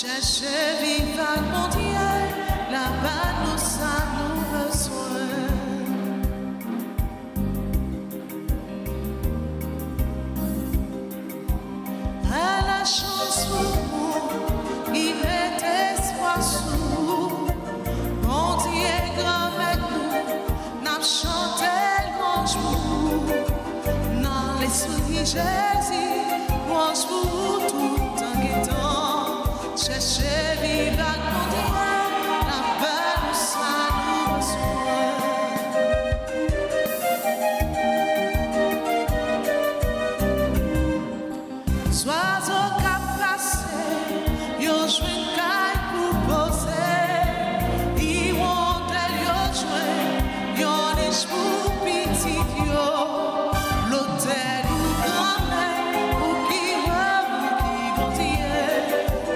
Cherchez vivant mon Dieu, là-bas nous avons besoin. À la chance pour vous, il met espoir sous. Mon Dieu grand avec nous, n'a chanté mange vous. Dans l'esprit Jésus, mange vous tout en guettant. Cherchez vivant mon Dieu, là-bas nous avons besoin. Sois au cap passé, yo joué caille pour poser. Ils vont yo joué, yo niche pour petit yo. L'hôtel ou grand-mère, ou qui vont dire.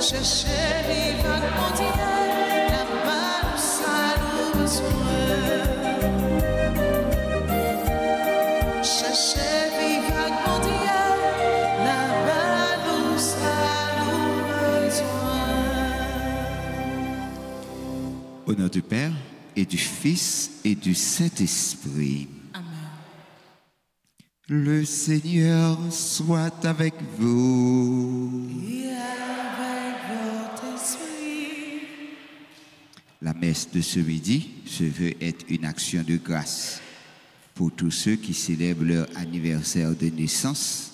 Cherchez vivant mon Dieu, là-bas nous avons besoin. Cherchez vivant mon Dieu, là-bas nous avons besoin. Au nom du Père et du Fils et du Saint-Esprit. Amen. Le Seigneur soit avec vous. Et avec votre esprit. La messe de ce midi se veut être une action de grâce pour tous ceux qui célèbrent leur anniversaire de naissance,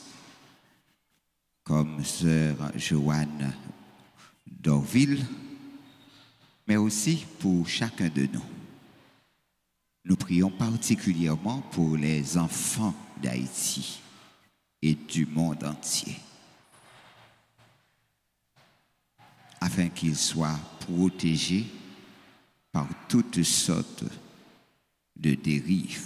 comme sœur Joanne d'Orville, mais aussi pour chacun de nous. Nous prions particulièrement pour les enfants d'Haïti et du monde entier, afin qu'ils soient protégés par toutes sortes de dérives.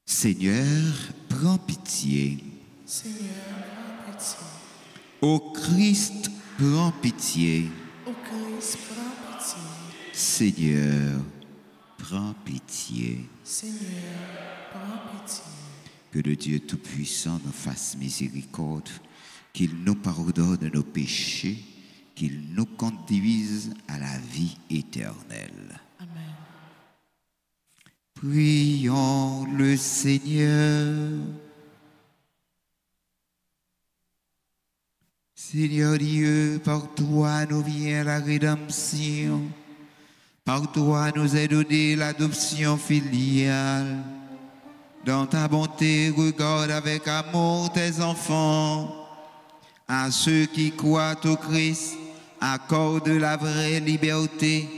Seigneur, prends pitié. Seigneur, prends pitié. Ô Christ, prends pitié. Ô Christ, prends pitié. Seigneur, prends pitié. Seigneur, prends pitié. Que le Dieu Tout-Puissant nous fasse miséricorde, qu'il nous pardonne nos péchés, qu'il nous conduise à la vie éternelle. Amen. Prions le Seigneur. Seigneur Dieu, par toi nous vient la rédemption. Par toi nous est donnée l'adoption filiale. Dans ta bonté, regarde avec amour tes enfants. À ceux qui croient au Christ, accorde la vraie liberté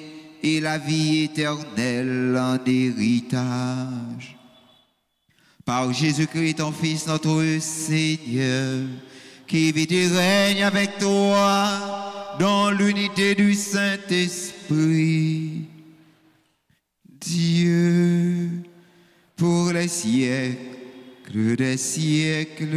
et la vie éternelle en héritage. Par Jésus-Christ, ton Fils, notre Seigneur, qui vit et règne avec toi dans l'unité du Saint-Esprit, Dieu, pour les siècles des siècles.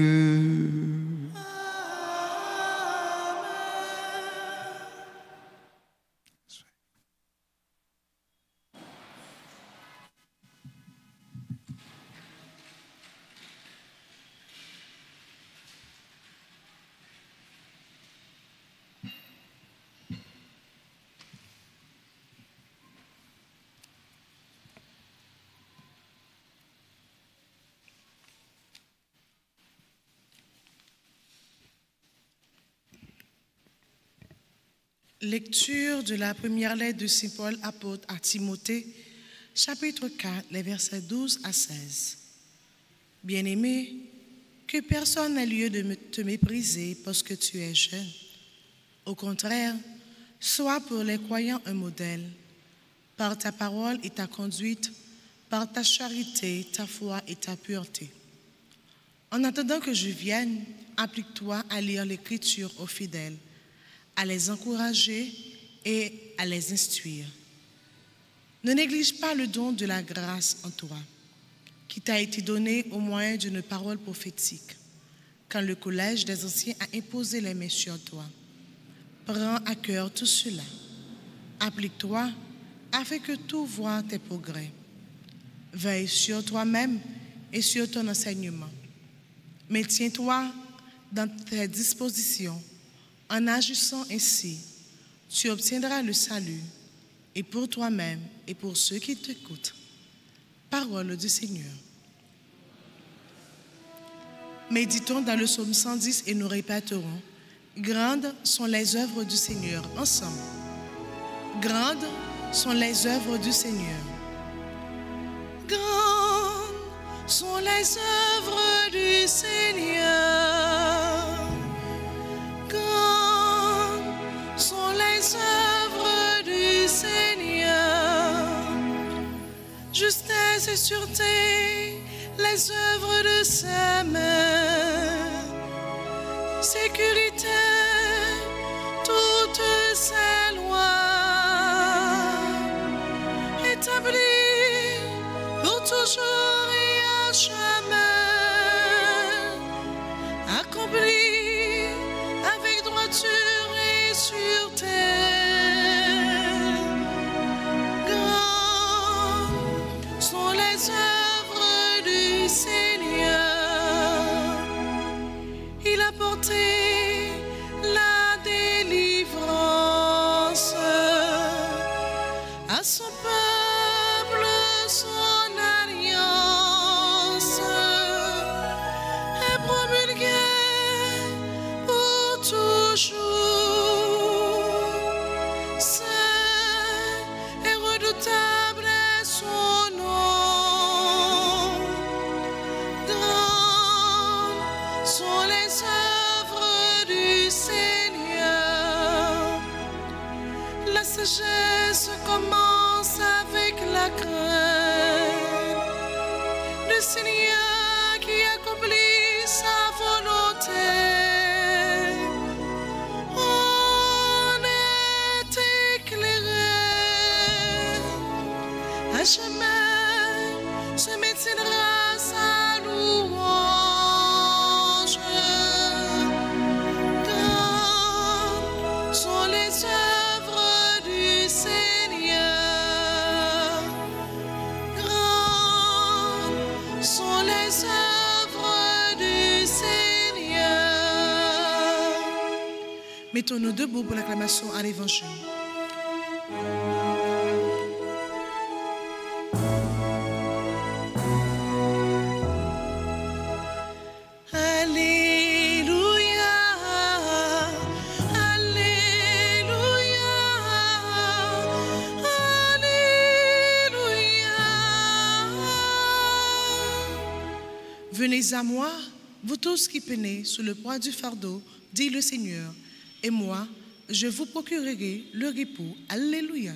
Lecture de la première lettre de Saint Paul apôtre à Timothée, chapitre 4, les versets 12 à 16. Bien-aimé, que personne n'ait lieu de te mépriser parce que tu es jeune. Au contraire, sois pour les croyants un modèle, par ta parole et ta conduite, par ta charité, ta foi et ta pureté. En attendant que je vienne, applique-toi à lire l'Écriture aux fidèles, à les encourager et à les instruire. Ne néglige pas le don de la grâce en toi, qui t'a été donné au moyen d'une parole prophétique, quand le collège des anciens a imposé les mains sur toi. Prends à cœur tout cela. Applique-toi afin que tout voie tes progrès. Veille sur toi-même et sur ton enseignement. Mais tiens-toi dans tes dispositions. En agissant ainsi, tu obtiendras le salut, et pour toi-même et pour ceux qui t'écoutent. Parole du Seigneur. Méditons dans le psaume 110 et nous répéterons: Grandes sont les œuvres du Seigneur. Ensemble. Grandes sont les œuvres du Seigneur. Grandes sont les œuvres du Seigneur. Grandes sont les œuvres du Seigneur. Justesse et sûreté, les œuvres de sa main. Sécurité, toutes ses lois. Établies pour toujours et à jamais. Accomplis avec droiture et sûreté. Grandes sont les œuvres du Seigneur. Il a porté la délivrance à son peuple, son alliance, et promulgué pour toujours. Saint et redoutable est son nom. Grandes sont les œuvres du Seigneur. La sagesse commence avec la crainte du Seigneur qui accomplit sa volonté. On est éclairé, à jamais se maintiendra sa louange. Grandes sont les œuvres du Seigneur. Grandes sont les œuvres du Seigneur. Mettons-nous debout pour l'acclamation à l'Évangile. Alléluia, Alléluia, Alléluia. Venez à moi, vous tous qui peinez sous le poids du fardeau, dit le Seigneur, et moi, je vous procurerai le repos. Alléluia.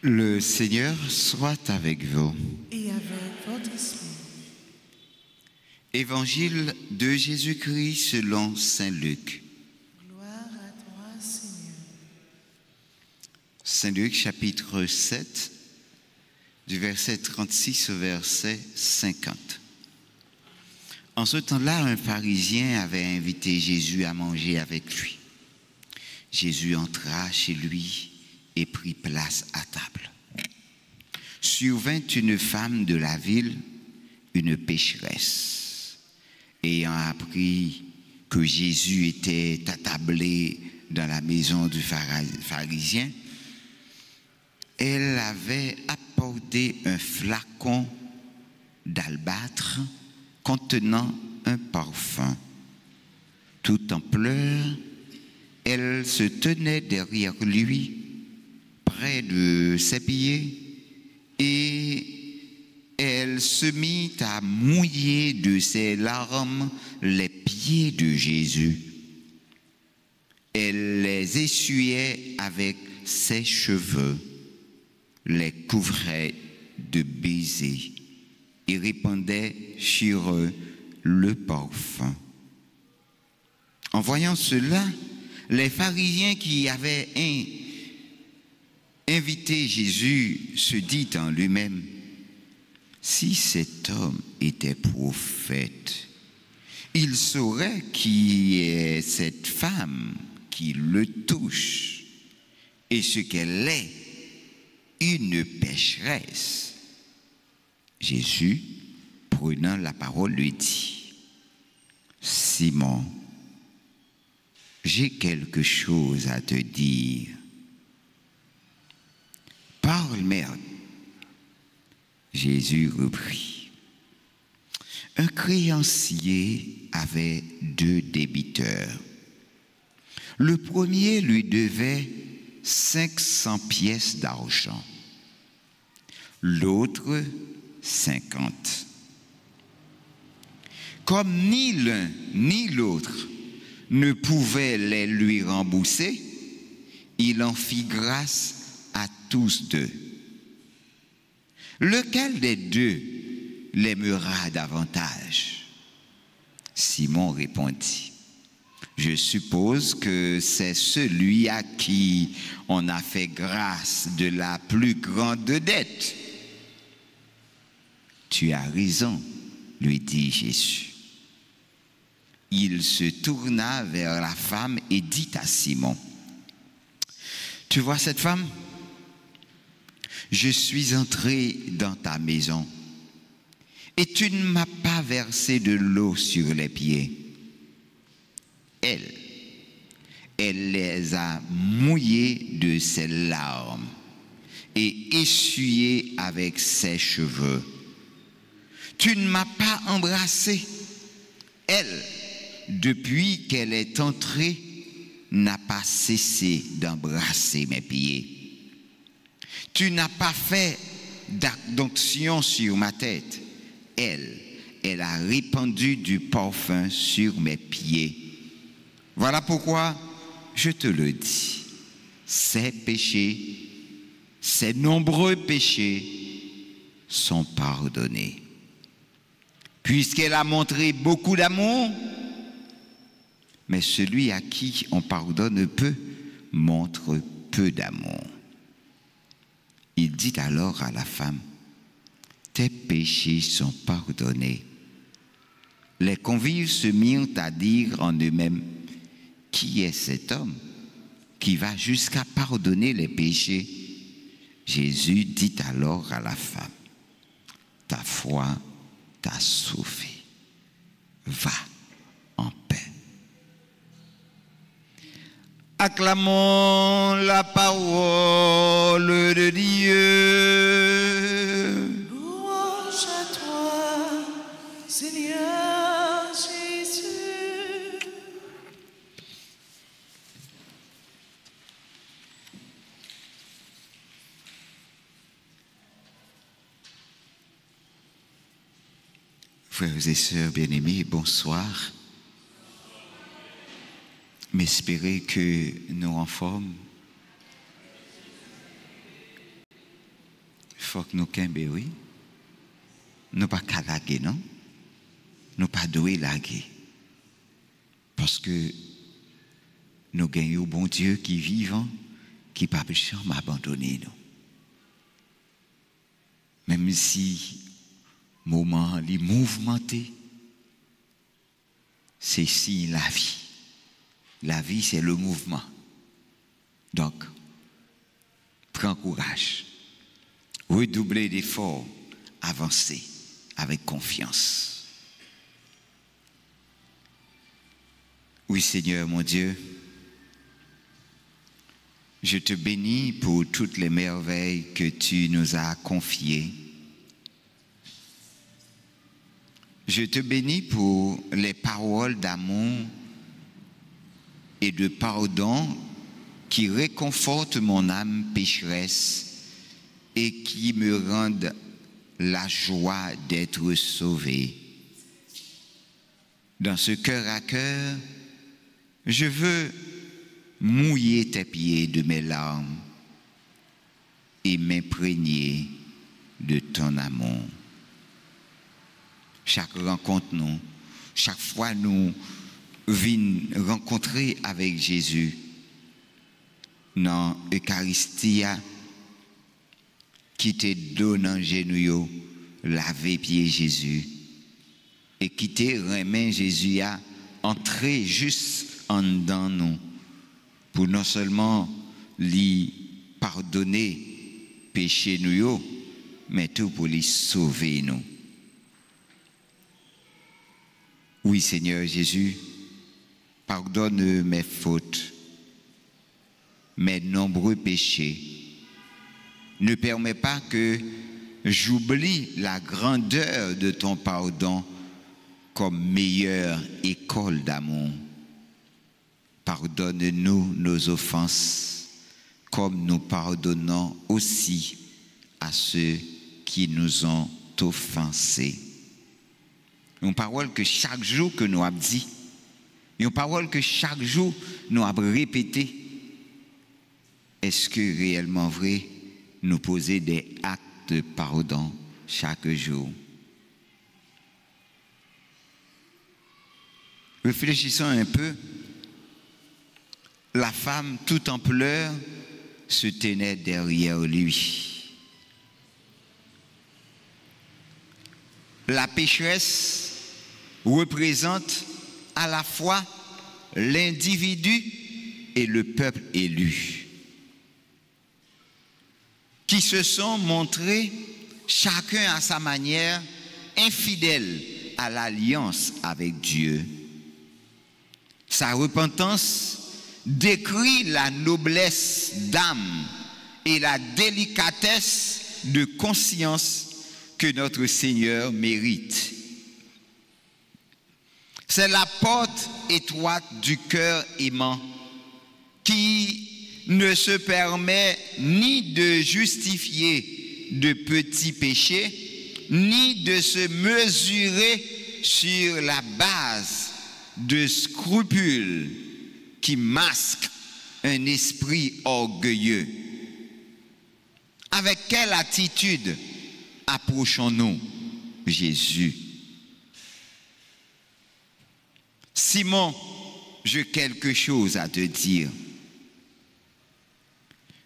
Le Seigneur soit avec vous. Et avec votre esprit. Évangile de Jésus-Christ selon saint Luc. Gloire à toi, Seigneur. Saint Luc chapitre 7, du verset 36 au verset 50. En ce temps-là, un pharisien avait invité Jésus à manger avec lui. Jésus entra chez lui et prit place à table. Survint une femme de la ville, une pécheresse, ayant appris que Jésus était attablé dans la maison du pharisien. Elle avait apporté un flacon d'albâtre contenant un parfum. Tout en pleurs, elle se tenait derrière lui, près de ses pieds, et elle se mit à mouiller de ses larmes les pieds de Jésus. Elle les essuyait avec ses cheveux, les couvrait de baisers et répandait sur eux le parfum. En voyant cela, les pharisiens qui avaient invité invité, Jésus se dit en lui-même, si cet homme était prophète, il saurait qui est cette femme qui le touche et ce qu'elle est, une pécheresse. Jésus, prenant la parole, lui dit, Simon, j'ai quelque chose à te dire. Parle, mère. Jésus reprit. Un créancier avait 2 débiteurs. Le premier lui devait 500 pièces d'argent, l'autre 50. Comme ni l'un ni l'autre ne pouvait les lui rembourser, il en fit grâce à tous 2. Lequel des 2 l'aimera davantage? Simon répondit, je suppose que c'est celui à qui on a fait grâce de la plus grande dette. Tu as raison, lui dit Jésus. Il se tourna vers la femme et dit à Simon, tu vois cette femme? Je suis entré dans ta maison et tu ne m'as pas versé de l'eau sur les pieds. Elle les a mouillés de ses larmes et essuyés avec ses cheveux. Tu ne m'as pas embrassé. Elle, depuis qu'elle est entrée, n'a pas cessé d'embrasser mes pieds. Tu n'as pas fait d'onction sur ma tête. Elle a répandu du parfum sur mes pieds. Voilà pourquoi je te le dis, ses péchés, ses nombreux péchés sont pardonnés. Puisqu'elle a montré beaucoup d'amour, mais celui à qui on pardonne peu montre peu d'amour. Il dit alors à la femme, tes péchés sont pardonnés. Les convives se mirent à dire en eux-mêmes, qui est cet homme qui va jusqu'à pardonner les péchés? Jésus dit alors à la femme, ta foi t'a sauvé. Va en paix. Acclamons la parole de Dieu. Louange à toi, Seigneur Jésus. Frères et sœurs bien-aimés, bonsoir. M'espérer que nous en forme. Il faut que nous kembe, nous pas qu'à laguer, non? Nous pas doué laguer. Parce que nous gagnons bon Dieu qui est vivant, qui pas jamais abandonné nous. Même si moment les mouvementé, c'est si la vie. La vie, c'est le mouvement. Donc, prends courage. Redoublez d'efforts. Avancez avec confiance. Oui, Seigneur, mon Dieu, je te bénis pour toutes les merveilles que tu nous as confiées. Je te bénis pour les paroles d'amour et de pardon qui réconfortent mon âme pécheresse et qui me rendent la joie d'être sauvé. Dans ce cœur à cœur, je veux mouiller tes pieds de mes larmes et m'imprégner de ton amour. Chaque rencontre, nous, chaque fois nous venons rencontrer avec Jésus dans l'Eucharistie, qui te donne en genou, laver pied Jésus, et qui te remet Jésus à entrer juste en dedans nous, pour non seulement lui pardonner péché nous, mais tout pour lui sauver nous. Oui, Seigneur Jésus, pardonne mes fautes, mes nombreux péchés. Ne permets pas que j'oublie la grandeur de ton pardon comme meilleure école d'amour. Pardonne-nous nos offenses, comme nous pardonnons aussi à ceux qui nous ont offensés. Une parole que chaque jour que nous avons dit, une parole que chaque jour nous avons répété. Est-ce que réellement vrai, nous poser des actes de pardon chaque jour? Réfléchissons un peu. La femme, tout en pleurs, se tenait derrière lui. La pécheresse représente à la fois l'individu et le peuple élu, qui se sont montrés, chacun à sa manière, infidèles à l'alliance avec Dieu. Sa repentance décrit la noblesse d'âme et la délicatesse de conscience que notre Seigneur mérite. C'est la porte étroite du cœur aimant qui ne se permet ni de justifier de petits péchés, ni de se mesurer sur la base de scrupules qui masquent un esprit orgueilleux. Avec quelle attitude approchons-nous Jésus? Simon, j'ai quelque chose à te dire.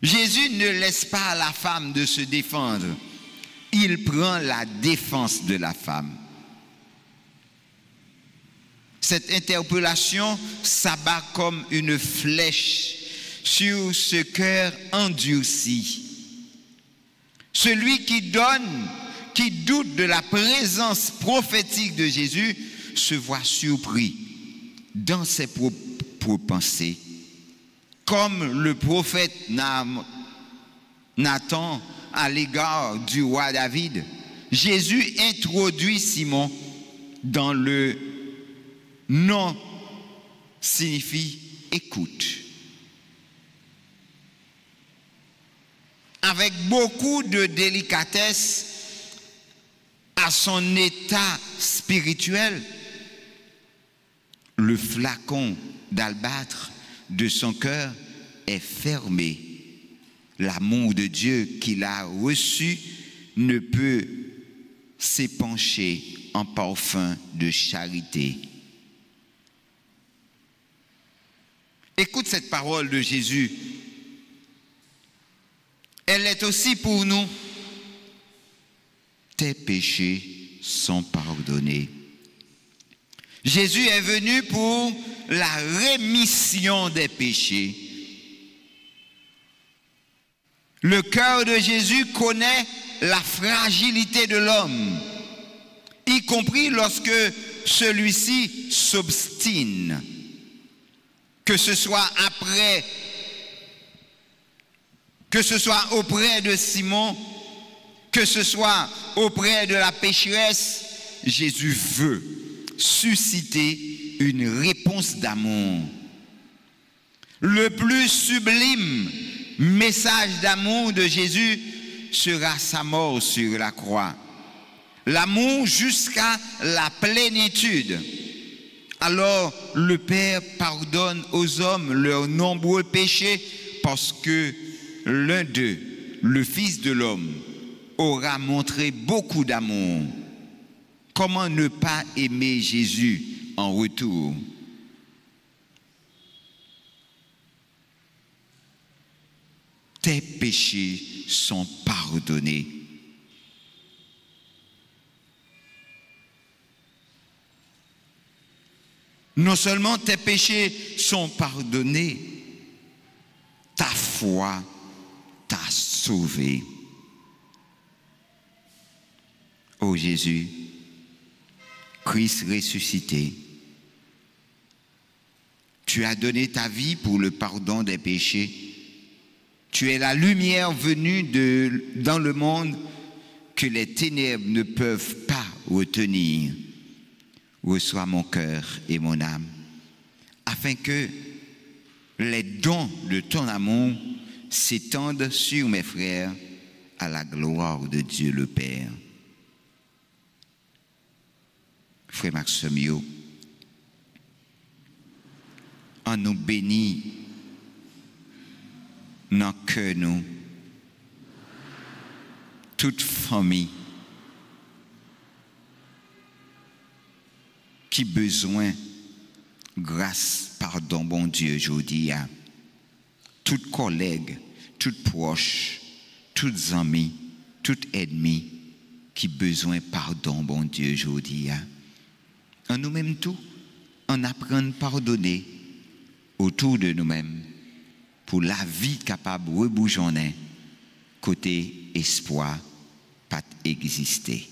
Jésus ne laisse pas à la femme de se défendre. Il prend la défense de la femme. Cette interpellation s'abat comme une flèche sur ce cœur endurci. Celui qui donne, qui doute de la présence prophétique de Jésus, se voit surpris dans ses propres pensées. Comme le prophète Nathan à l'égard du roi David, Jésus introduit Simon dans le nom signifie écoute. Avec beaucoup de délicatesse à son état spirituel, le flacon d'albâtre de son cœur est fermé. L'amour de Dieu qu'il a reçu ne peut s'épancher en parfum de charité. Écoute cette parole de Jésus. Elle est aussi pour nous. Tes péchés sont pardonnés. Jésus est venu pour la rémission des péchés. Le cœur de Jésus connaît la fragilité de l'homme, y compris lorsque celui-ci s'obstine. Que ce soit auprès de Simon, que ce soit auprès de la pécheresse, Jésus veut susciter une réponse d'amour. Le plus sublime message d'amour de Jésus sera sa mort sur la croix. L'amour jusqu'à la plénitude. Alors le Père pardonne aux hommes leurs nombreux péchés parce que l'un d'eux, le Fils de l'homme, aura montré beaucoup d'amour. Comment ne pas aimer Jésus en retour? tes péchés sont pardonnés. Non seulement tes péchés sont pardonnés, ta foi t'a sauvé. Ô Jésus, Christ ressuscité, tu as donné ta vie pour le pardon des péchés. Tu es la lumière venue dans le monde que les ténèbres ne peuvent pas retenir. Reçois mon cœur et mon âme, afin que les dons de ton amour s'étendent sur mes frères à la gloire de Dieu le Père. Frère Maximio, en nous bénit dans que nous, toute famille qui besoin grâce, pardon, bon Dieu, je dis à tout collègue, tout proche, tout ami, tout ennemi qui besoin pardon, bon Dieu, je dis à en nous-mêmes tout, on apprend à pardonner autour de nous-mêmes pour la vie capable de rebougeonner côté espoir pas exister.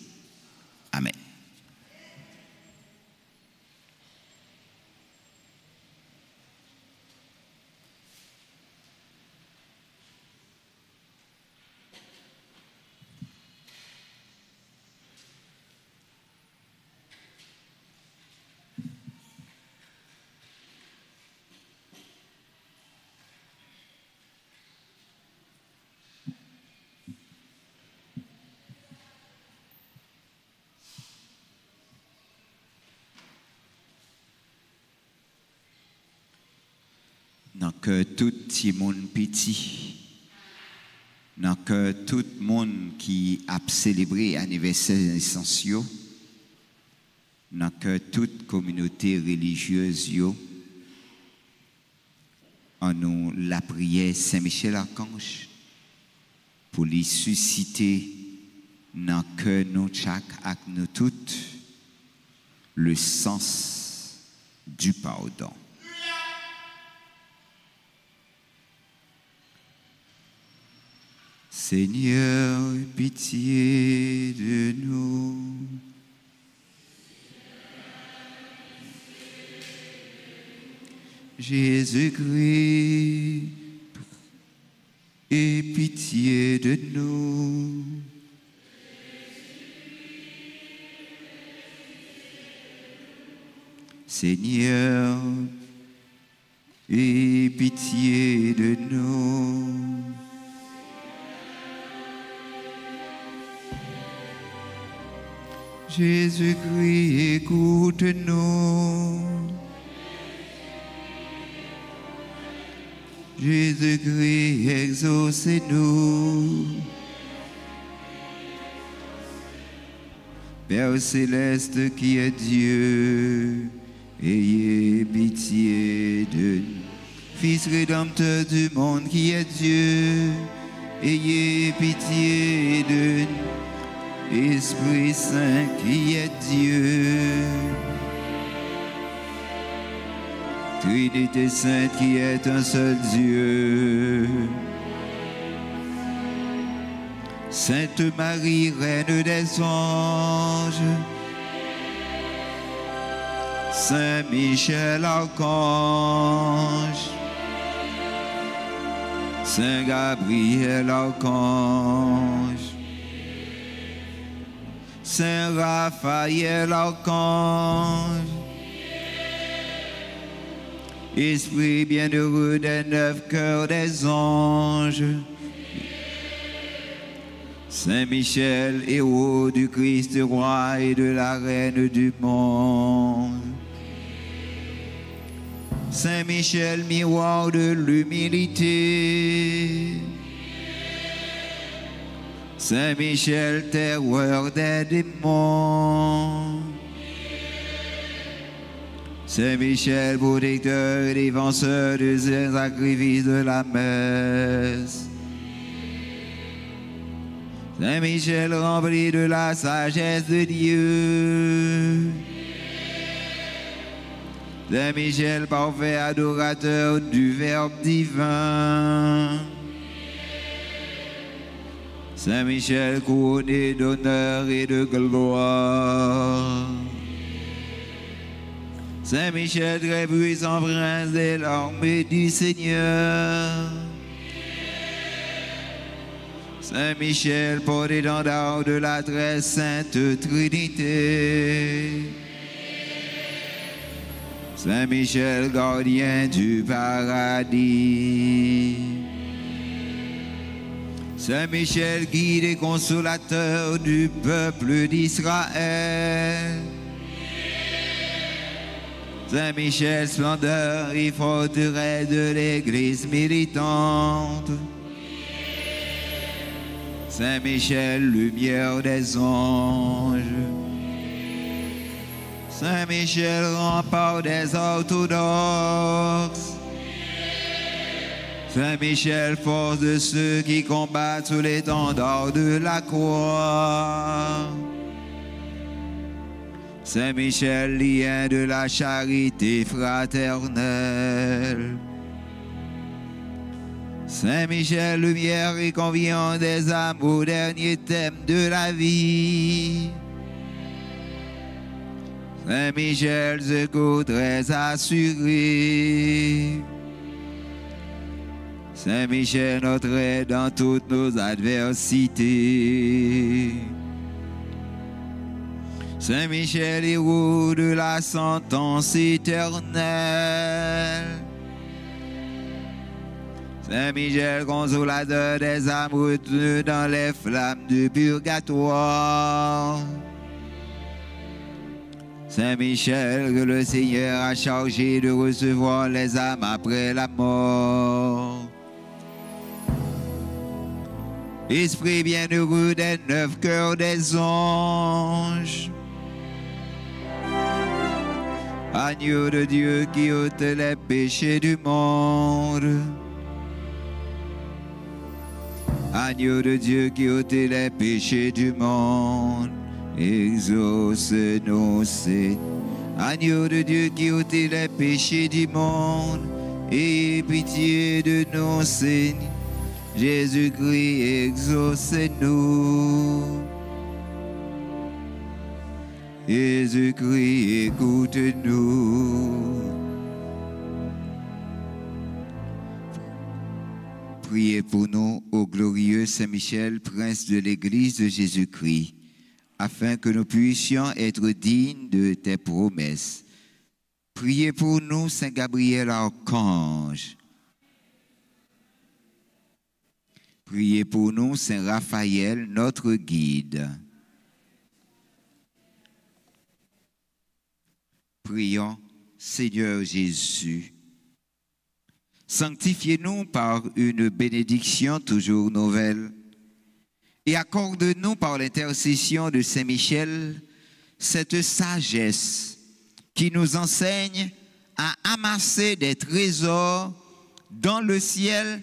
Amen. Dans que tout le monde petit, dans que tout le monde qui a célébré l'anniversaire essentiel, dans que toute communauté religieuse, en nous la prière Saint-Michel-Archange pour lui susciter dans que nous chaque avec nous toutes le sens du pardon. Seigneur, pitié de nous. Jésus-Christ, aie pitié de nous. Seigneur, aie pitié de nous. Jésus-Christ, écoute-nous. Jésus-Christ, exaucez-nous. Père céleste qui est Dieu, ayez pitié de nous. Fils rédempteur du monde qui est Dieu, ayez pitié de nous. Esprit Saint qui est Dieu, Trinité Sainte qui est un seul Dieu, Sainte Marie, Reine des anges, Saint Michel Archange, Saint Gabriel Archange, Saint Raphaël Archange, Esprit bienheureux des 9 cœurs des anges, Saint Michel, héros du Christ roi et de la Reine du monde, Saint Michel, miroir de l'humilité, Saint Michel, terreur des démons, Saint Michel, protecteur et défenseur des sacrifices de la messe, Saint Michel rempli de la sagesse de Dieu. Saint Michel parfait adorateur du Verbe divin. Saint Michel couronné d'honneur et de gloire. Saint Michel très puissant prince de l'armée du Seigneur. Saint Michel porte-étendard de la très sainte Trinité. Saint Michel gardien du paradis. Saint Michel guide et consolateur du peuple d'Israël. Saint Michel splendeur et forteresse de l'Église militante. Saint Michel, lumière des anges. Saint Michel, rempart des orthodoxes. Saint Michel, force de ceux qui combattent sous l'étendard de la croix. Saint Michel, lien de la charité fraternelle. Saint Michel, lumière et conviant des âmes au dernier thème de la vie. Saint Michel, secours très assuré. Saint Michel, notre aide dans toutes nos adversités. Saint Michel, héros de la sentence éternelle. Saint Michel, consolateur des âmes retenues dans les flammes du purgatoire. Saint Michel, que le Seigneur a chargé de recevoir les âmes après la mort. Esprit bienheureux des 9 cœurs des anges. Agneau de Dieu qui ôte les péchés du monde. Agneau de Dieu qui ôte les péchés du monde. Exauce-nous, Seigneur. Agneau de Dieu qui ôte les péchés du monde. Ayez pitié de nous, Seigneur. Jésus-Christ, exauce-nous. Jésus-Christ, écoute-nous. Priez pour nous, ô glorieux Saint-Michel, prince de l'Église de Jésus-Christ, afin que nous puissions être dignes de tes promesses. Priez pour nous, Saint Gabriel Archange. Priez pour nous, Saint Raphaël, notre guide. Prions, Seigneur Jésus. Sanctifiez-nous par une bénédiction toujours nouvelle et accorde-nous par l'intercession de Saint Michel cette sagesse qui nous enseigne à amasser des trésors dans le ciel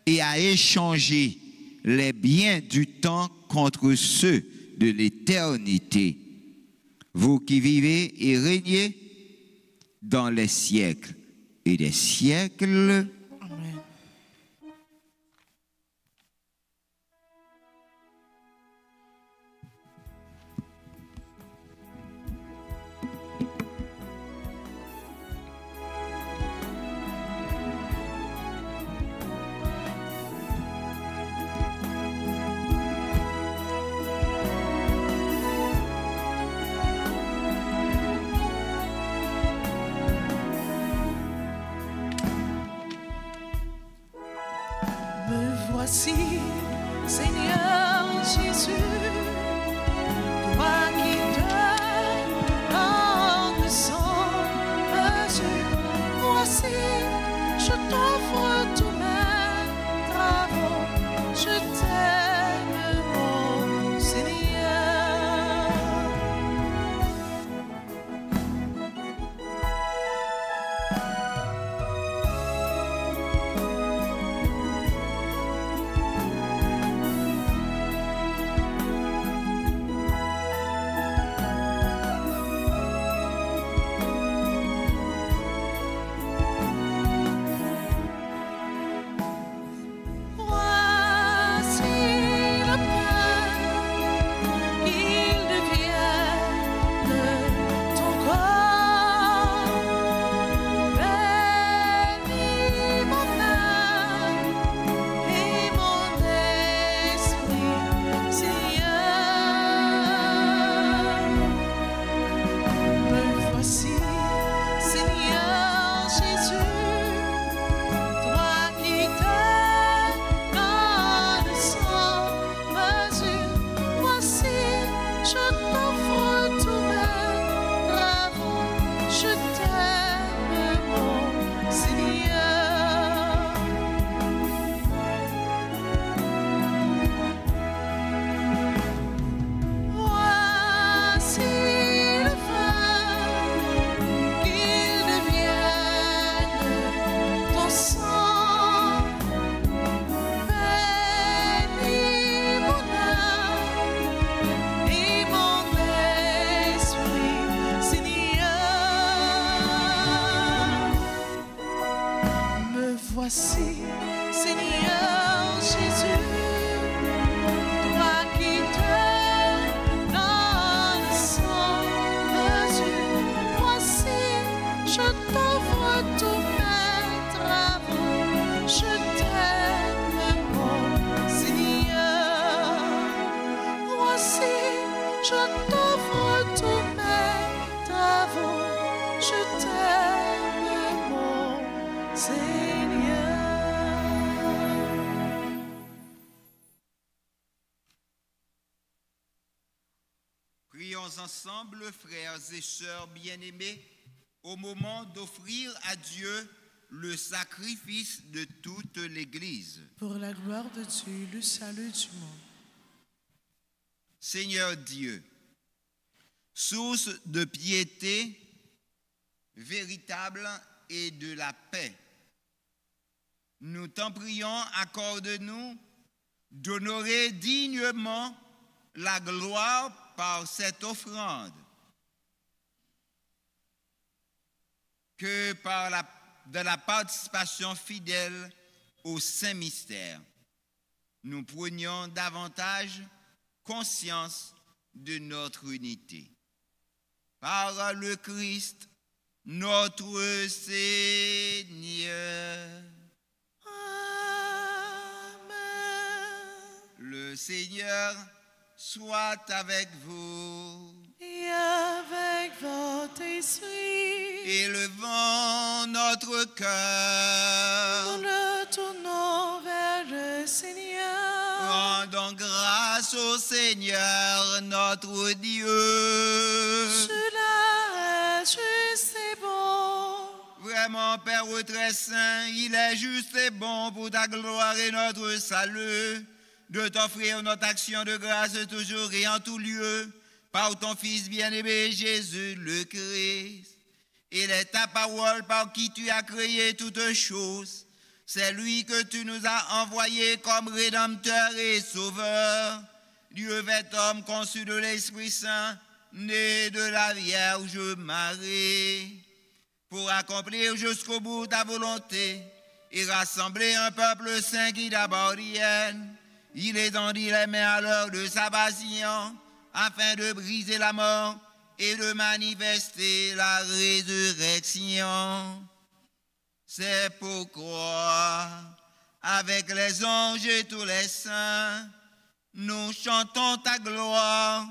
et à échanger les biens du temps contre ceux de l'éternité. Vous qui vivez et régnez dans les siècles et des siècles. Amen. Voici, Seigneur Jésus, toi qui te donnes sans mesure. Voici, je t'offre tous mes travaux, je t'aime, mon Seigneur. je t'offre tous mes travaux, je t'aime, mon Seigneur. Prions ensemble, frères et sœurs bien-aimés, au moment d'offrir à Dieu le sacrifice de toute l'Église. Pour la gloire de Dieu, le salut du monde. Seigneur Dieu, source de piété véritable et de la paix, nous t'en prions, accorde-nous d'honorer dignement la gloire par cette offrande, que de la participation fidèle au Saint-Mystère, nous prenions davantage conscience de notre unité. Par le Christ, notre Seigneur. Amen. Le Seigneur soit avec vous. Et avec votre esprit, Élevons notre cœur. nous le tournons vers le Seigneur. Rendons grâce au Seigneur notre Dieu. Cela est juste et bon. Vraiment, Père très saint, il est juste et bon pour ta gloire et notre salut de t'offrir notre action de grâce toujours et en tout lieu par ton Fils bien-aimé Jésus le Christ. Il est ta parole par qui tu as créé toutes choses. C'est lui que tu nous as envoyé comme Rédempteur et Sauveur. Dieu fait homme conçu de l'Esprit Saint, né de la Vierge Marie, pour accomplir jusqu'au bout ta volonté et rassembler un peuple saint qui t'appartienne. Il étendit les mains à l'heure de sa passion, afin de briser la mort et de manifester la résurrection. C'est pourquoi, avec les anges et tous les saints, nous chantons ta gloire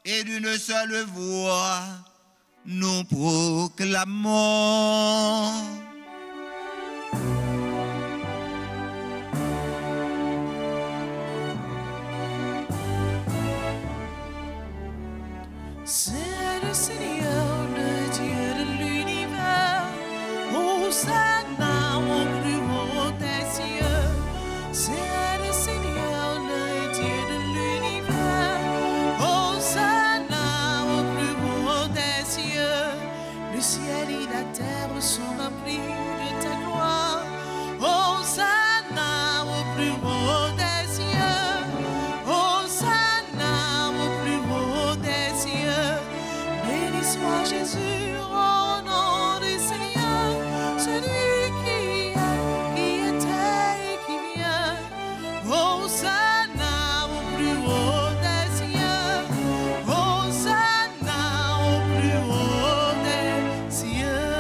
et d'une seule voix, nous proclamons. C'est le Seigneur, le Dieu de l'univers. Hosanna au plus haut des cieux. C'est le Seigneur, le Dieu de l'univers. Hosanna au plus haut des cieux. Le ciel et la terre sont remplis de ta gloire. Hosanna au plus haut des cieux. Hosanna au plus haut des cieux. Béni soit Jésus au nom du Seigneur, celui qui était et qui vient. Hosanna au plus haut des cieux. Hosanna au plus haut des cieux.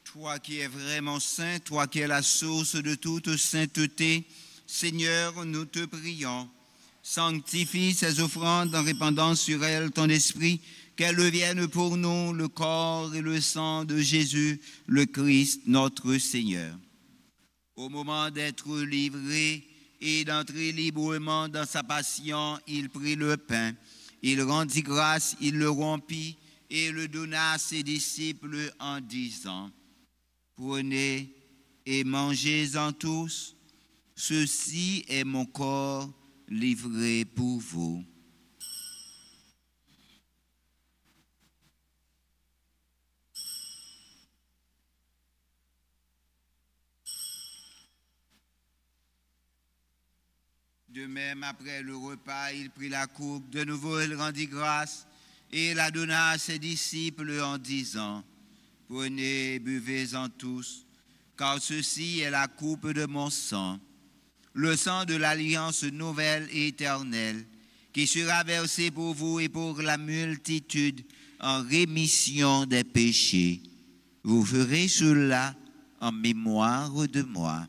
Toi qui es vraiment saint, toi qui es la source de toute sainteté, Seigneur, nous te prions. Sanctifie ces offrandes en répandant sur elles ton esprit, qu'elles deviennent pour nous le corps et le sang de Jésus, le Christ, notre Seigneur. Au moment d'être livré et d'entrer librement dans sa passion, il prit le pain, il rendit grâce, il le rompit et le donna à ses disciples en disant, « Prenez et mangez-en tous, ceci est mon corps livré pour vous. » De même, après le repas, il prit la coupe. De nouveau, il rendit grâce et la donna à ses disciples en disant, « Prenez et buvez-en tous, car ceci est la coupe de mon sang, le sang de l'alliance nouvelle et éternelle, qui sera versé pour vous et pour la multitude en rémission des péchés. Vous ferez cela en mémoire de moi. »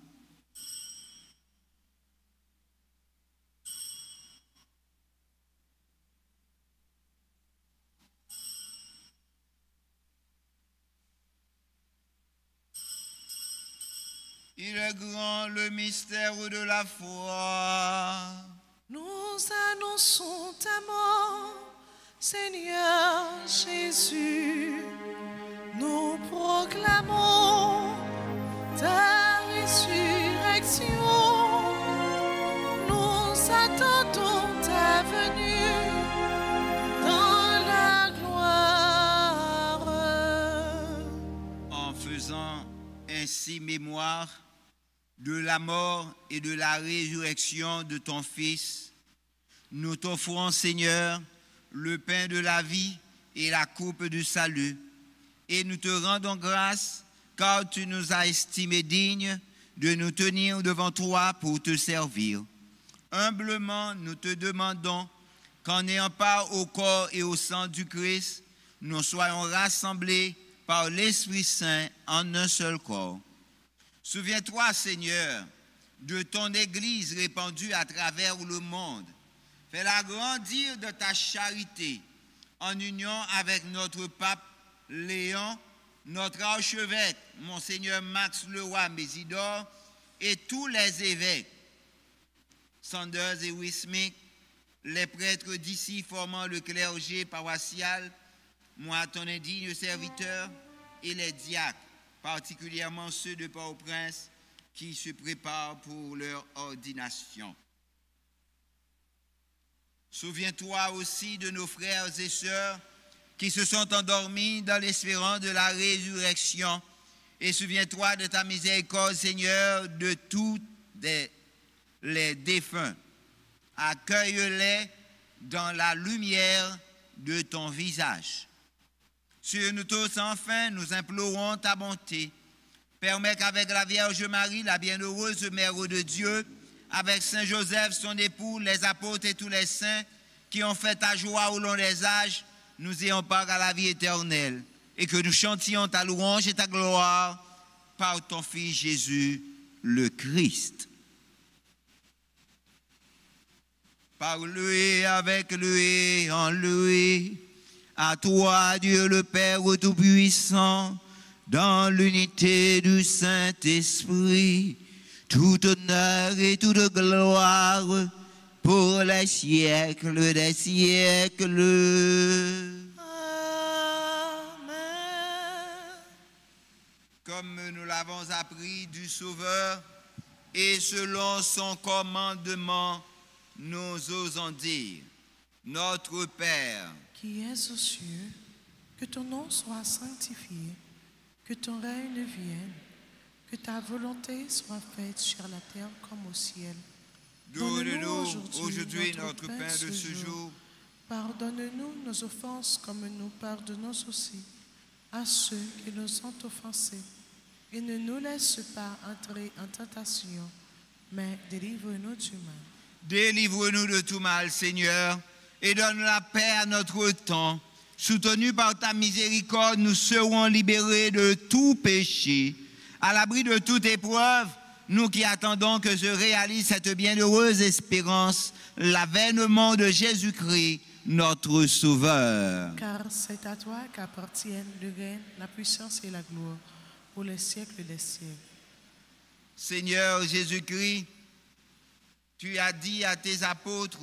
Il est grand le mystère de la foi. Nous annonçons ta mort, Seigneur Jésus. Nous proclamons ta résurrection. Nous attendons ta venue dans la gloire. En faisant ainsi mémoire de la mort et de la résurrection de ton Fils, nous t'offrons, Seigneur, le pain de la vie et la coupe du salut. Et nous te rendons grâce, car tu nous as estimés dignes de nous tenir devant toi pour te servir. Humblement, nous te demandons qu'en ayant part au corps et au sang du Christ, nous soyons rassemblés par l'Esprit Saint en un seul corps. Souviens-toi, Seigneur, de ton Église répandue à travers le monde. Fais-la grandir de ta charité, en union avec notre pape Léon, notre archevêque, Monseigneur Max Leroy Mésidor, et tous les évêques, Sanders et Wismick, les prêtres d'ici formant le clergé paroissial, moi ton indigne serviteur, et les diacres, particulièrement ceux de Port-au-Prince qui se préparent pour leur ordination. Souviens-toi aussi de nos frères et sœurs qui se sont endormis dans l'espérance de la résurrection. Et souviens-toi de ta miséricorde, Seigneur, de tous les défunts. Accueille-les dans la lumière de ton visage. Sur nous tous, enfin, nous implorons ta bonté. Permets qu'avec la Vierge Marie, la bienheureuse Mère de Dieu, avec Saint Joseph, son époux, les apôtres et tous les saints qui ont fait ta joie au long des âges, nous ayons part à la vie éternelle et que nous chantions ta louange et ta gloire par ton Fils Jésus, le Christ. Par lui, avec lui, en lui, à toi, Dieu le Père Tout-Puissant, dans l'unité du Saint-Esprit, tout honneur et toute gloire pour les siècles des siècles. Amen. Comme nous l'avons appris du Sauveur et selon son commandement, nous osons dire, notre Père, Qui es aux cieux, que ton nom soit sanctifié, que ton règne vienne, que ta volonté soit faite sur la terre comme au ciel. donne-nous aujourd'hui notre pain de ce jour. Pardonne-nous nos offenses comme nous pardonnons aussi à ceux qui nous ont offensés. Et ne nous laisse pas entrer en tentation, mais délivre-nous du mal. Délivre-nous de tout mal, Seigneur, et donne la paix à notre temps. Soutenus par ta miséricorde, nous serons libérés de tout péché. À l'abri de toute épreuve, nous qui attendons que se réalise cette bienheureuse espérance, l'avènement de Jésus-Christ, notre Sauveur. Car c'est à toi qu'appartiennent le règne, la puissance et la gloire pour les siècles des siècles. Seigneur Jésus-Christ, tu as dit à tes apôtres,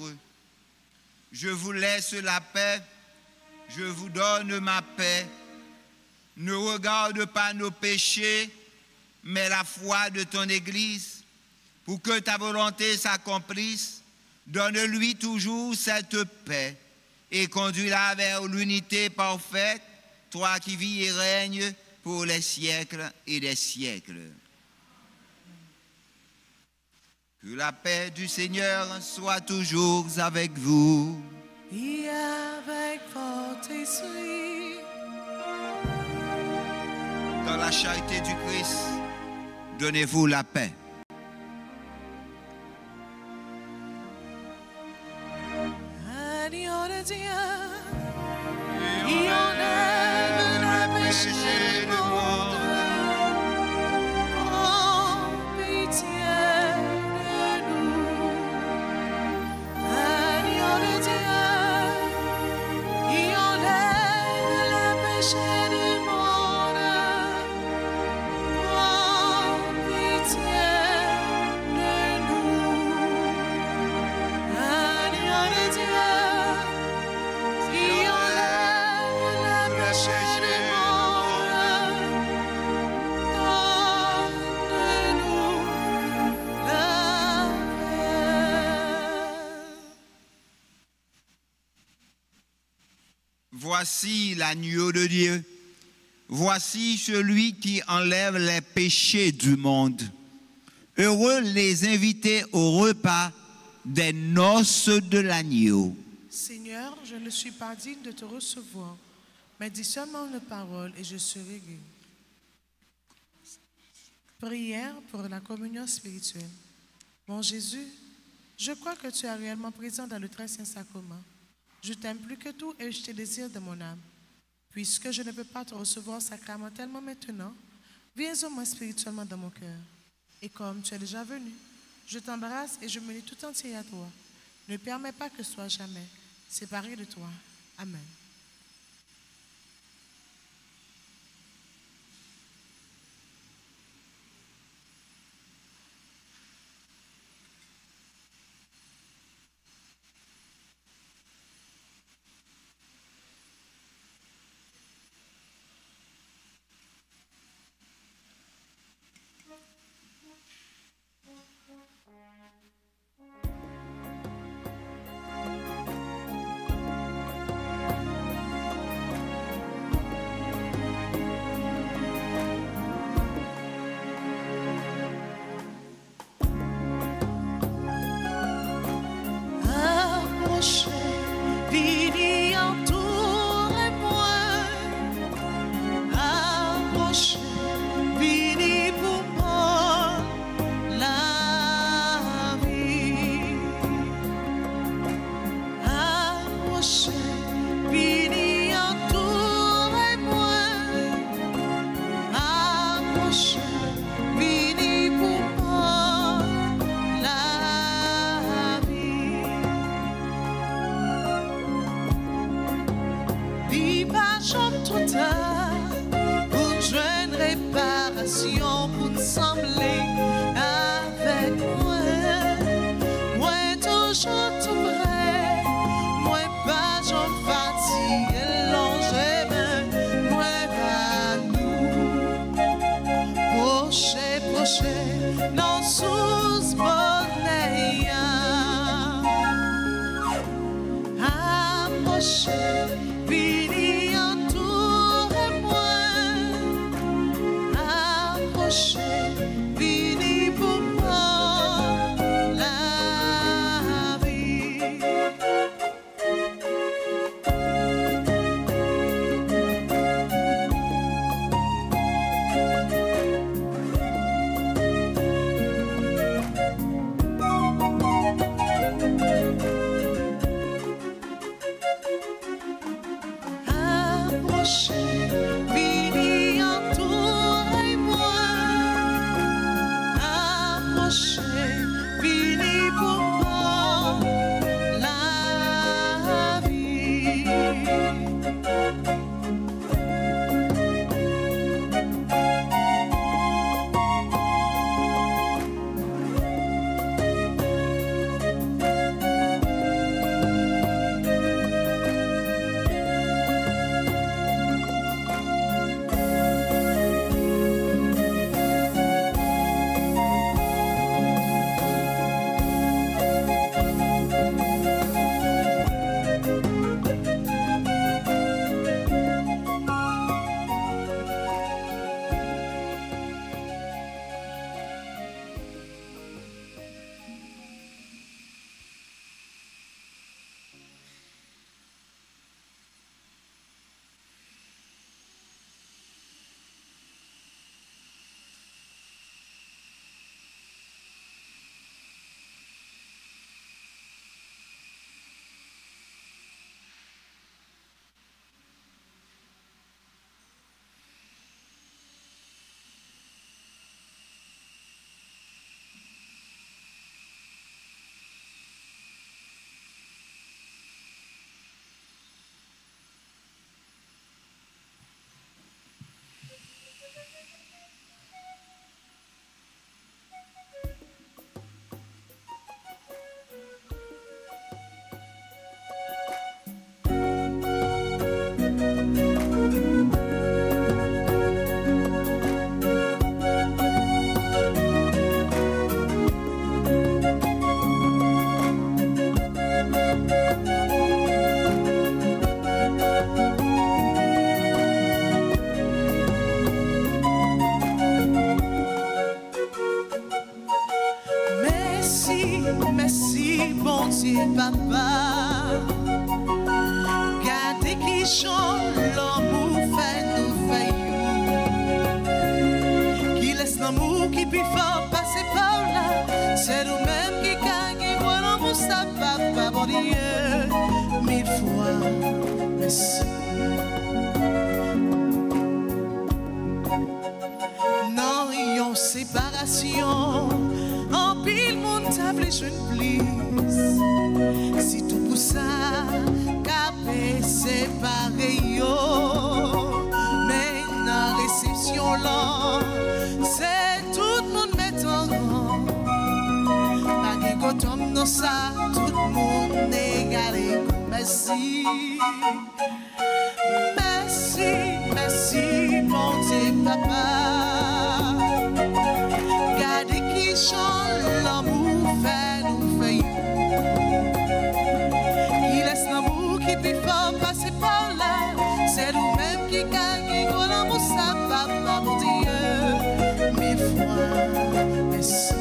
je vous laisse la paix, je vous donne ma paix. Ne regarde pas nos péchés, mais la foi de ton Église, pour que ta volonté s'accomplisse. Donne-lui toujours cette paix et conduis-la vers l'unité parfaite, toi qui vis et règnes pour les siècles et des siècles. Que la paix du Seigneur soit toujours avec vous. Et avec votre esprit. Dans la charité du Christ, donnez-vous la paix. Agneau de Dieu, qui enlève le péché du monde, prends pitié de nous. Agneau de Dieu, qui enlève le péché du monde, prends pitié Voici l'agneau de Dieu. Voici celui qui enlève les péchés du monde. Heureux les invités au repas des noces de l'agneau. Seigneur, je ne suis pas digne de te recevoir, mais dis seulement une parole et je serai guéri. Prière pour la communion spirituelle. Mon Jésus, je crois que tu es réellement présent dans le très saint sacrement. Je t'aime plus que tout et je te désire de mon âme. Puisque je ne peux pas te recevoir sacramentellement maintenant, viens au moins spirituellement dans mon cœur. Et comme tu es déjà venu, je t'embrasse et je me lie tout entier à toi. Ne permets pas que je sois jamais séparé de toi. Amen. merci, bon Dieu, papa. Gardez qui chante l'amour fait nous failloux. Qui laisse l'amour qui puis fort passer par là. C'est nous-mêmes qui gagnons, voilà mon ça, papa, bon Dieu. Mille fois, merci. Non, yon séparation. En pile, mon table, je ne plise. Si tout pour ça, capé, séparé, yo. Mais dans la réception, là, c'est tout le monde met en rang. Pas de coton, non, ça, tout le monde égalé. Merci. Merci, merci, mon Dieu, papa. Gardez qui chante l'amour fait nous faillir. Qui laisse l'amour qui peut fort passer par là. C'est nous-mêmes qui gagnons, gros l'amour, ça, papa, mon Dieu. Mille fois, merci.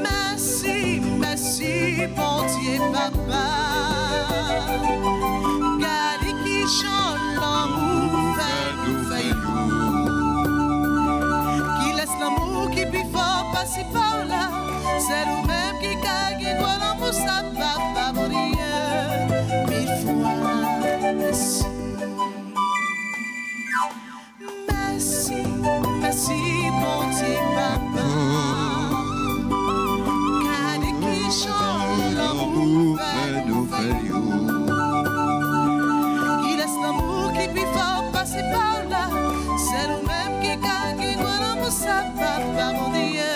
Merci, merci, bon Dieu, papa. Gardez qui chante l'amour fait nous failloux. Qui laisse l'amour qui puis fort passer par là. C'est nous-mêmes qui gagnons, quoi l'amour, ça, papa, mon Dieu. Mille fois, merci. Merci, merci, bon Dieu, papa. Gardez qui chante l'amour fait nous failloux. Qui laisse l'amour qui puis fort passer par là. C'est nous-mêmes qui gagnons, quoi l'amour, ça, papa, mon Dieu.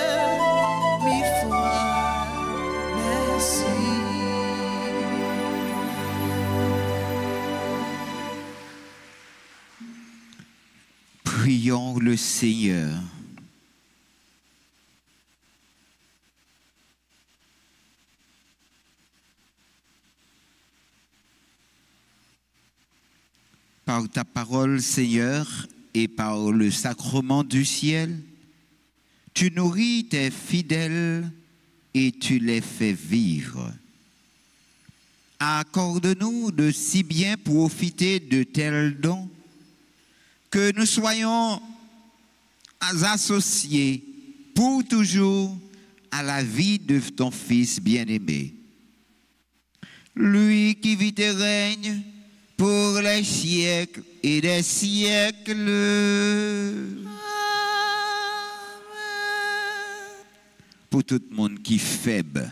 Mille fois, merci. Prions le Seigneur. Par ta parole, Seigneur, et par le sacrement du ciel, tu nourris tes fidèles et tu les fais vivre. Accorde-nous de si bien profiter de tels dons que nous soyons associés pour toujours à la vie de ton Fils bien-aimé. Lui qui vit et règne pour les siècles et des siècles. Amen. Pour tout le monde qui est faible,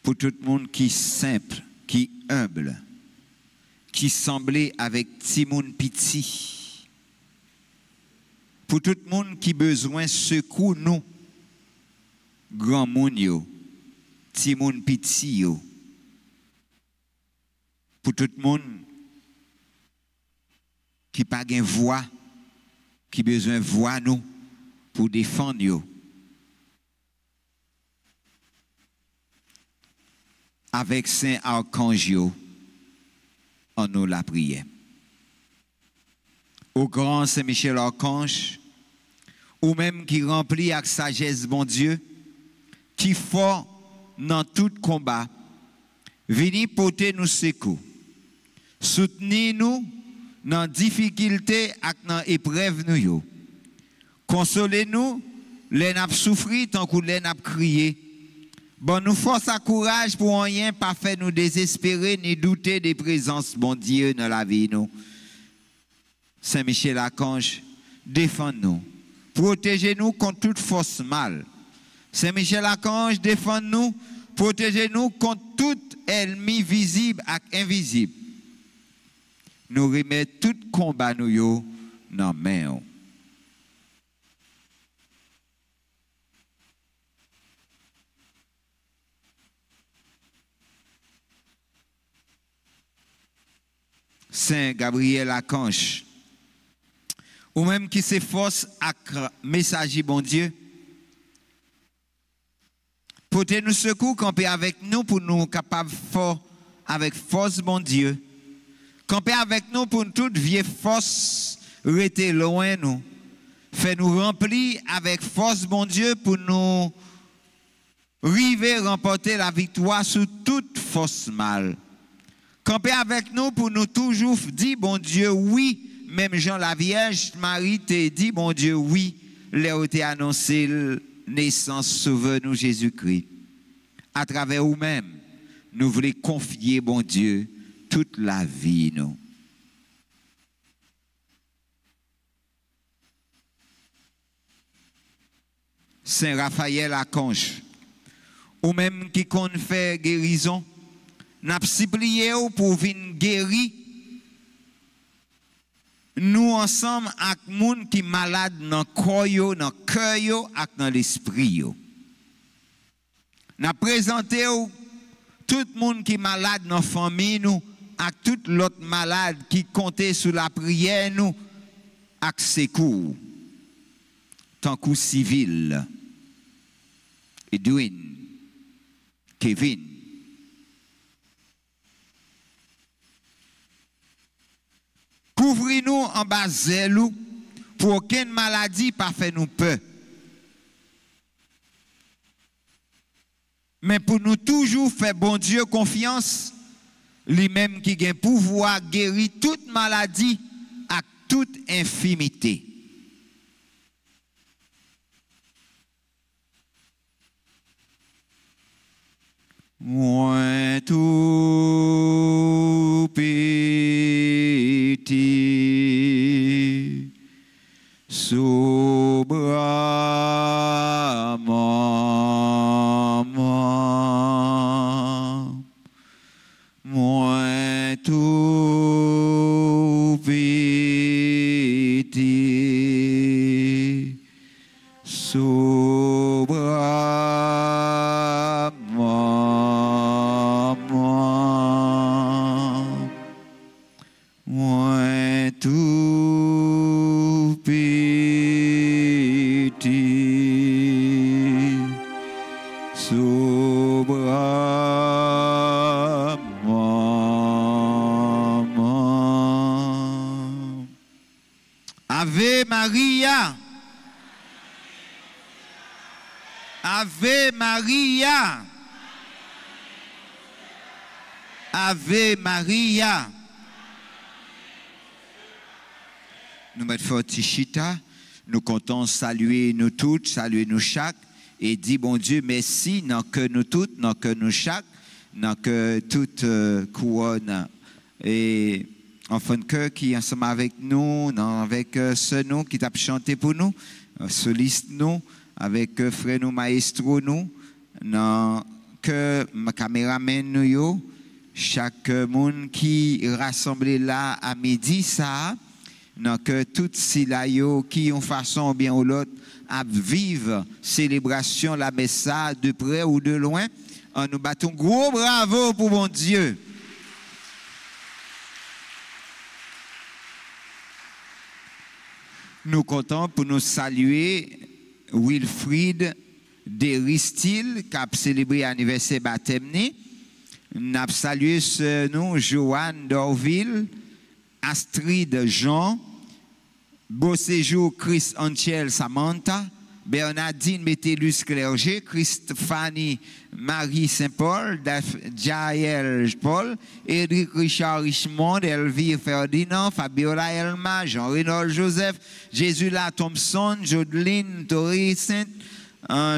pour tout le monde qui est simple, qui est humble, qui semblait avec Timoun Piti, pour tout le monde qui a besoin de secours, nous, grand moun yo, Timoun Piti yo, pour tout le monde qui n'a pas de voix, qui a besoin de voix nous pour défendre yo. Avec Saint Archange, on nous la prière. Au grand Saint Michel Archange, ou même qui remplit avec sagesse, bon Dieu, qui fort dans tout combat, venez porter nous secours. Soutenez-nous dans difficulté et dans épreuve nous. Consolez-nous, les n'a souffri tant que les n'a crié. Bon, nous force à courage pour rien pas faire nous désespérer ni douter des présences, bon Dieu, dans la vie nous. Saint Michel Archange, défends-nous. Protégez-nous contre toute force mal. Saint Michel Archange, défend-nous, protégez-nous contre tout ennemi visible et invisible. Nous remettons tout combat nous yo dans main. Saint Gabriel Archange, ou même qui s'efforce à messager bon Dieu, portez-nous secours, campez avec nous pour nous capables fort avec force bon Dieu. Campez avec nous pour toute vieille force rester loin nous. Fais-nous remplir avec force bon Dieu pour nous arriver à remporter la victoire sur toute force mal. Campez avec nous pour nous toujours dire bon Dieu oui. Même Jean la Vierge Marie t'a dit bon Dieu oui. Là t'a annoncé naissance sauveur nous Jésus-Christ. À travers vous-même, nous voulons confier bon Dieu toute la vie nous. Saint Raphaël Archange, ou même qui compte faire guérison, n'a supplié pour venir guérir nous ensemble avec les gens qui sont malades dans le corps, dans le cœur et dans l'esprit. N'a présenté tout le monde qui est malade dans la famille nous, avec tout l'autre malade qui comptait sur la prière nous, avec secours. Tant que civil, Edwin, Kevin, couvrez-nous en bas zèlou pour aucune maladie pas fait nous peur. Mais pour nous toujours faire bon Dieu confiance, lui-même qui a pouvoir guérir toute maladie à toute infimité. Moi tout petit, sous bras maman, moi tout petit, sous bras moi tout petit sous bras maman. Ave Maria, Ave Maria, Ave Maria. Nous mettons fort Tichita, nous comptons saluer nous toutes, saluer nous chaque, et dire bon Dieu merci, non que nous toutes, non que nous chaque, non que toute couronne. Et enfant de cœur qui est ensemble avec nous, non, avec ce nous qui t'a chanté pour nous, soliste nous, avec frère nous, maestro nous, non que caméraman nous yo, chaque monde qui rassemblé là à midi ça. Non, que toutes ces laïos qui ont façon bien ou l'autre à vivre célébration la messa de près ou de loin, nous battons gros bravo pour mon Dieu. Nous comptons pour nous saluer Wilfried Deristil qui a célébré l'anniversaire baptême. Nous avons salué nous Joanne Dorville, Astrid Jean, Beau Séjour Chris Antiel Samantha, Bernardine Métellus Clergé, Christophe Marie Saint-Paul, Jaël Paul, Edric Richard Richmond, Elvire Ferdinand, Fabiola Elma, Jean-Renol Joseph, Jésula Thompson, Jodeline Tori Saint,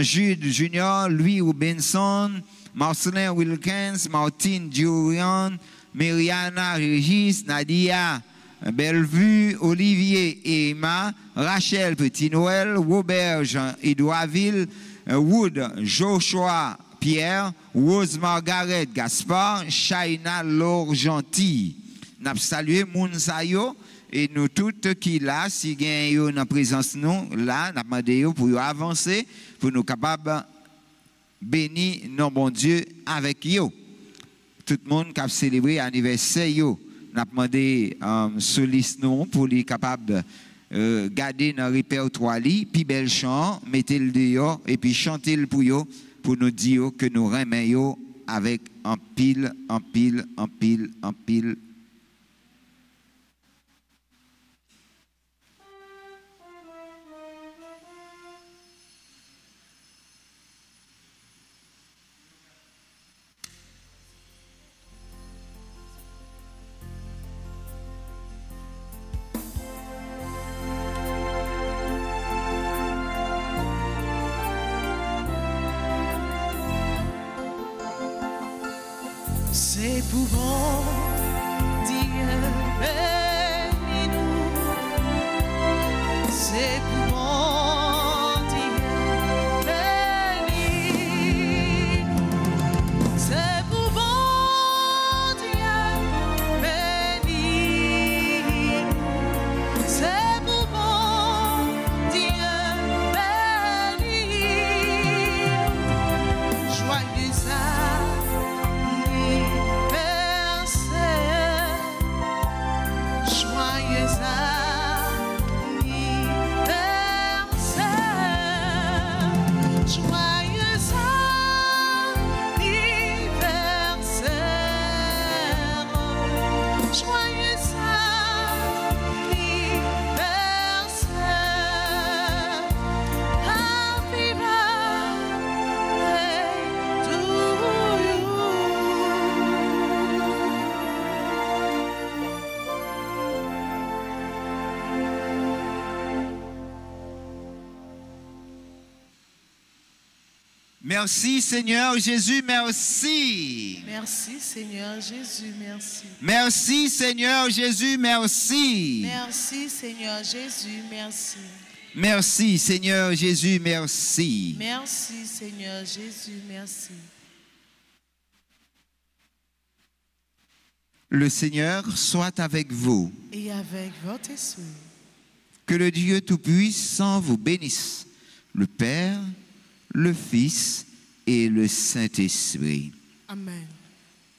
Jude Junior, Louis Benson, Marcelin Wilkins, Martine Durian, Myriana Régis, Nadia Bellevue, Olivier et Emma, Rachel Petit-Noël, Robert Jean-Édouardville, Wood, Joshua Pierre, Rose Margaret Gaspard, Shaina Laure Gentil. Nous saluons Mounsayo et nous toutes qui là, si gagnent dans présence nous, là, nous demandons pour avancer, pour nous capables bénir nos bon Dieu avec eux. Tout le monde qui a célébré l'anniversaire, nous demandé soliste nous pour les capables garder dans le répertoire, puis bel chant, mettez le dehors et puis chantez le pour eux pour nous dire que nous remettons avec un pile. C'est pour bon Dieu, bénis-nous. C'est pour bon Dieu, bénis-nous. C'est pour bon Dieu, bénis-nous. C'est pour bon Dieu, bénis-nous. Joyeux Merci Seigneur Jésus, merci. Merci Seigneur Jésus, merci. Merci Seigneur Jésus, merci. Merci Seigneur Jésus, merci. Merci Seigneur Jésus, merci. Merci Seigneur Jésus, merci. Le Seigneur soit avec vous. Et avec votre esprit. Que le Dieu Tout-Puissant vous bénisse, le Père, le Fils et le Saint-Esprit. Amen.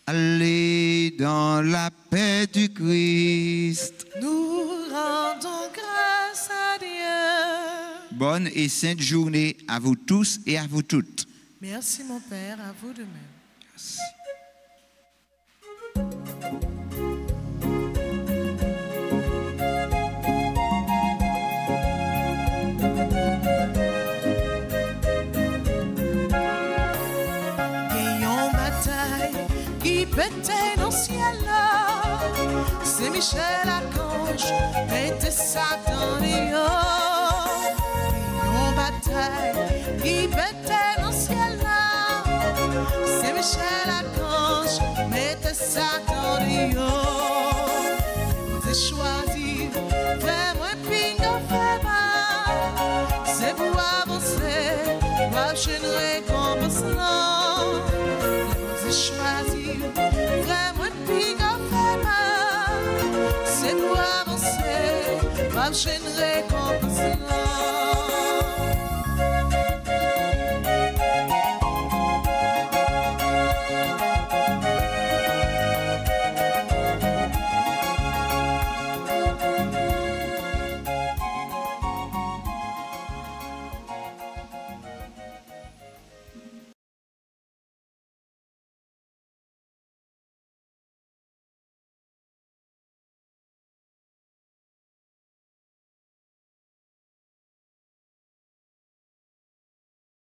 Allez dans la paix du Christ. Nous rendons grâce à Dieu. Bonne et sainte journée à vous tous et à vous toutes. Merci mon Père, à vous de même. Merci. Peut-être dans le ciel là, c'est Michel Archange, était Satan Léon. En bataille, qui peut-être dans le ciel là, c'est Michel Archange, était Satan Léon. J'ai choisi, vraiment pingo faible, c'est pour avancer, pour une récompense non. J'ai choisi, vraiment pique en fait mal. C'est pour avancer, pas une récompense.